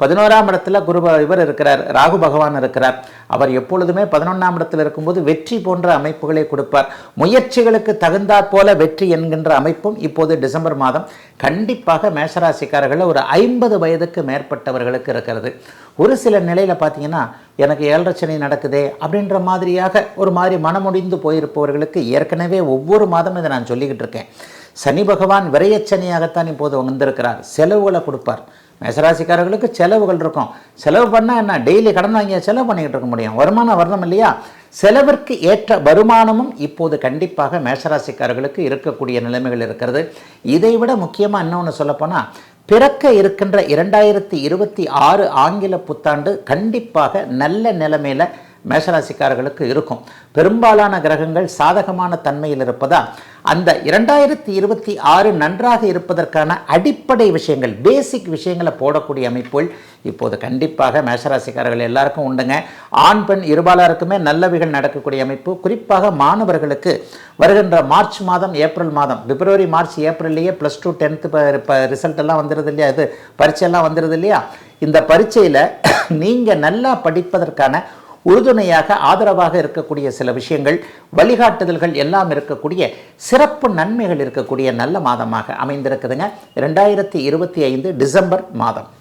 11ஆம் இடத்துல இவர் இருக்கிறார், ராகு பகவான் இருக்கிறார். அவர் எப்பொழுதுமே 11ஆம் இடத்தில் இருக்கும்போது வெற்றி போன்ற அமைப்புகளை கொடுப்பார். முயற்சிகளுக்கு தகுந்தாற் போல வெற்றி என்கின்ற அமைப்பும் இப்போது டிசம்பர் மாதம் கண்டிப்பாக மேஷராசிக்காரர்கள் ஒரு 50 வயதுக்கு மேற்பட்டவர்களுக்கு இருக்கிறது. ஒரு சில நிலையில் பார்த்தீங்கன்னா எனக்கு 7.5 சனி நடக்குதே அப்படின்ற மாதிரியாக ஒரு மாதிரி மனமுடிந்து போயிருப்பவர்களுக்கு ஏற்கனவே ஒவ்வொரு மாதமும் இதை நான் சொல்லிக்கிட்டு இருக்கேன். சனி பகவான் விரயச்சனியாகத்தான் இப்போது வந்திருக்கிறார். செலவுகளை கொடுப்பார். மேஷராசிக்காரர்களுக்கு செலவுகள் இருக்கும். செலவு பண்ணால் என்ன, டெய்லி கடன் வாங்கிய செலவு பண்ணிக்கிட்டு இருக்க முடியும். வருமானம் வரணும் இல்லையா? செலவிற்கு ஏற்ற வருமானமும் இப்போது கண்டிப்பாக மேஷராசிக்காரர்களுக்கு இருக்கக்கூடிய நிலைமைகள் இருக்கிறது. இதைவிட முக்கியமாக இன்னொன்று சொல்லப்போனால், பிறக்க இருக்கின்ற 2026 ஆங்கில புத்தாண்டு கண்டிப்பாக நல்ல நிலைமையில் மேஷராசிக்காரர்களுக்கு இருக்கும். பெரும்பாலான கிரகங்கள் சாதகமான தன்மையில் இருப்பதால் அந்த 2026 நன்றாக இருப்பதற்கான அடிப்படை விஷயங்கள், பேசிக் விஷயங்களை போடக்கூடிய அமைப்புகள் இப்போது கண்டிப்பாக மேஷராசிக்காரர்கள் எல்லாருக்கும் உண்டுங்க. ஆண் பெண் இருபாலருக்குமே நல்லவைகள் நடக்கக்கூடிய அமைப்பு. குறிப்பாக மாணவர்களுக்கு வருகின்ற மார்ச் மாதம், ஏப்ரல் மாதம், பிப்ரவரி மார்ச் ஏப்ரல்லையே +2 10th ரிசல்ட் எல்லாம் வந்துடுது இல்லையா, இது பரீட்சையெல்லாம் வந்துடுது இல்லையா. இந்த பரீட்சையில் நீங்கள் நல்லா படிப்பதற்கான உறுதுணையாக ஆதரவாக இருக்கக்கூடிய சில விஷயங்கள், வழிகாட்டுதல்கள் எல்லாம் இருக்கக்கூடிய சிறப்பு நன்மைகள் இருக்கக்கூடிய நல்ல மாதமாக அமைந்திருக்குதுங்க 2025 டிசம்பர் மாதம்.